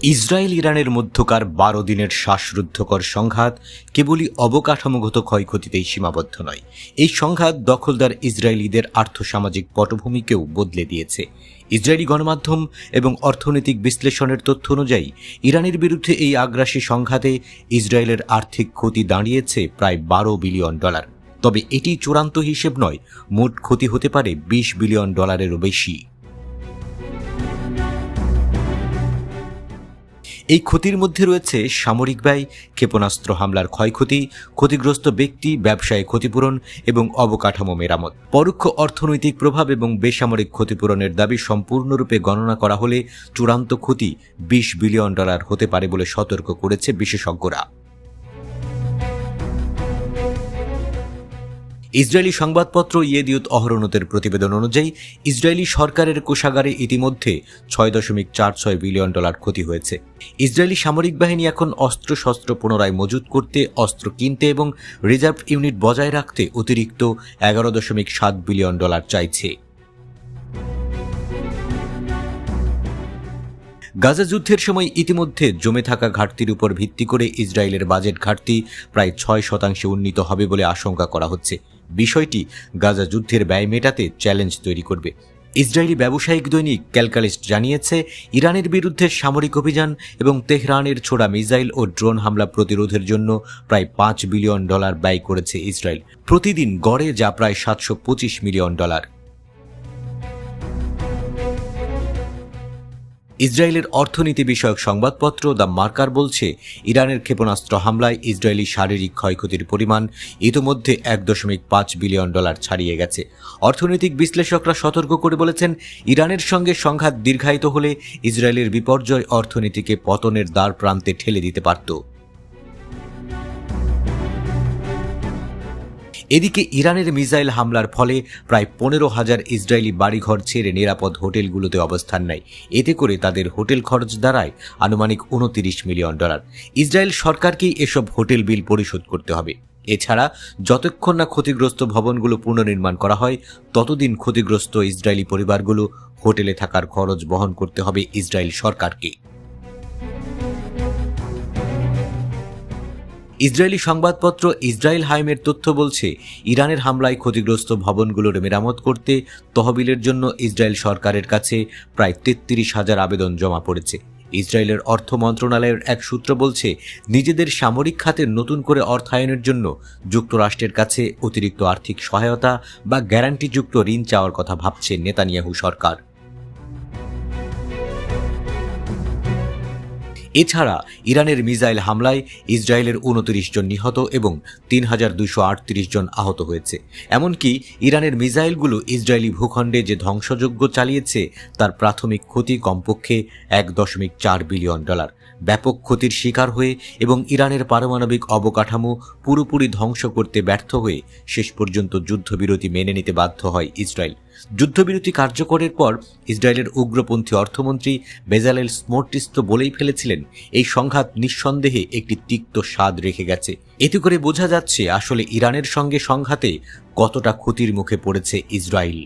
Israel ইরানের মধ্যকার ১২ দিনের শ্বাসরুদ্ধকর সংঘাত কেবলই অবকাঠামোগত ক্ষয়ক্ষতিতেই সীমাবদ্ধ নয়। এই সংঘাত দখলদার ইসরায়েলিদের আর্থসামাজিক পটভূমিকেও বদলে দিয়েছে। ইসরায়েলি গণমাধ্যম এবং অর্থনৈতিক বিশ্লেষণের তথ্য অনুযায়ী ইরানের বিরুদ্ধে এই আগ্রাসী সংঘাতে ইসরায়েলের আর্থিক ক্ষতি দাঁড়িয়েছে প্রায় $12 বিলিয়ন। তবে এটি চূড়ান্ত হিসেব নয়, মোট ক্ষতি হতে পারে $20 বিলিয়নেরও বেশি। এই ক্ষতির মধ্যে রয়েছে সামরিক ব্যয়, ক্ষেপণাস্ত্র হামলার ক্ষয়ক্ষতি, ক্ষতিগ্রস্ত ব্যক্তি, ব্যবসায় ক্ষতিপূরণ এবং অবকাঠামো মেরামত। পরোক্ষ অর্থনৈতিক প্রভাব এবং বেসামরিক ক্ষতিপূরণের দাবি সম্পূর্ণরূপে গণনা করা হলে চূড়ান্ত ক্ষতি $20 বিলিয়ন হতে পারে বলে সতর্ক করেছে বিশেষজ্ঞরা। ইসরায়েলি সংবাদপত্র ইয়েদিউত অহরনোতের প্রতিবেদন অনুযায়ী ইসরায়েলি সরকারের কোষাগারে ইতিমধ্যে $6.46 বিলিয়ন ক্ষতি হয়েছে। ইসরায়েলি সামরিক বাহিনী এখন অস্ত্রশস্ত্র পুনরায় মজুত করতে, অস্ত্র কিনতে এবং রিজার্ভ ইউনিট বজায় রাখতে অতিরিক্ত $11.7 বিলিয়ন চাইছে। গাজা যুদ্ধের সময় ইতিমধ্যে জমে থাকা ঘাটতির উপর ভিত্তি করে ইসরায়েলের বাজেট ঘাটতি প্রায় 6% উন্নীত হবে বলে আশঙ্কা করা হচ্ছে। বিষয়টি গাজা যুদ্ধের ব্যয় মেটাতে চ্যালেঞ্জ তৈরি করবে। ইসরায়েলি ব্যবসায়িক দৈনিক ক্যালকালিস্ট জানিয়েছে, ইরানের বিরুদ্ধে সামরিক অভিযান এবং তেহরানের ছোড়া মিসাইল ও ড্রোন হামলা প্রতিরোধের জন্য প্রায় $5 বিলিয়ন ব্যয় করেছে ইসরায়েল, প্রতিদিন গড়ে যা প্রায় $725 মিলিয়ন। ইসরায়েলের অর্থনীতি বিষয়ক সংবাদপত্র দ্য মার্কার বলছে, ইরানের ক্ষেপণাস্ত্র হামলায় ইসরায়েলি শারীরিক ক্ষয়ক্ষতির পরিমাণ ইতিমধ্যে $1.5 বিলিয়ন ছাড়িয়ে গেছে। অর্থনৈতিক বিশ্লেষকরা সতর্ক করে বলেছেন, ইরানের সঙ্গে সংঘাত দীর্ঘায়িত হলে ইসরায়েলের বিপর্যয় অর্থনীতিকে পতনের দ্বার প্রান্তে ঠেলে দিতে পারত। এদিকে ইরানের মিসাইল হামলার ফলে প্রায় 15,000 ইসরায়েলি বাড়িঘর ছেড়ে নিরাপদ হোটেলগুলোতে অবস্থান নেয়। এতে করে তাদের হোটেল খরচ দাঁড়ায় আনুমানিক $29 মিলিয়ন। ইসরায়েল সরকারকেই এসব হোটেল বিল পরিশোধ করতে হবে। এছাড়া যতক্ষণ না ক্ষতিগ্রস্ত ভবনগুলো পুনর্নির্মাণ করা হয়, ততদিন ক্ষতিগ্রস্ত ইসরায়েলি পরিবারগুলো হোটেলে থাকার খরচ বহন করতে হবে ইসরায়েল সরকারকে। ইসরায়েলি সংবাদপত্র ইসরায়েল হাইমের তথ্য বলছে, ইরানের হামলায় ক্ষতিগ্রস্ত ভবনগুলোর মেরামত করতে তহবিলের জন্য ইসরায়েল সরকারের কাছে প্রায় 33,000 আবেদন জমা পড়েছে। ইসরায়েলের অর্থ মন্ত্রণালয়ের এক সূত্র বলছে, নিজেদের সামরিক খাতে নতুন করে অর্থায়নের জন্য যুক্তরাষ্ট্রের কাছে অতিরিক্ত আর্থিক সহায়তা বা গ্যারান্টিযুক্ত ঋণ চাওয়ার কথা ভাবছে নেতানিয়াহু সরকার। এছাড়া ইরানের মিসাইল হামলায় ইসরায়েলের 29 জন নিহত এবং 3,238 জন আহত হয়েছে। এমনকি ইরানের মিসাইলগুলো ইসরায়েলি ভূখণ্ডে যে ধ্বংসযজ্ঞ চালিয়েছে তার প্রাথমিক ক্ষতি কমপক্ষে $1.4 বিলিয়ন। ব্যাপক ক্ষতির শিকার হয়ে এবং ইরানের পারমাণবিক অবকাঠামো পুরোপুরি ধ্বংস করতে ব্যর্থ হয়ে শেষ পর্যন্ত যুদ্ধবিরতি মেনে নিতে বাধ্য হয় ইসরায়েল। যুদ্ধবিরতি কার্যকরের পর ইসরায়েলের উগ্রপন্থী অর্থমন্ত্রী বেজালেল স্মোট্রিচ তো বলেই ফেলেছিলেন, এই সংঘাত নিঃসন্দেহে একটি তিক্ত স্বাদ রেখে গেছে। এতে করে বোঝা যাচ্ছে আসলে ইরানের সঙ্গে সংঘাতে কতটা ক্ষতির মুখে পড়েছে ইসরায়েল।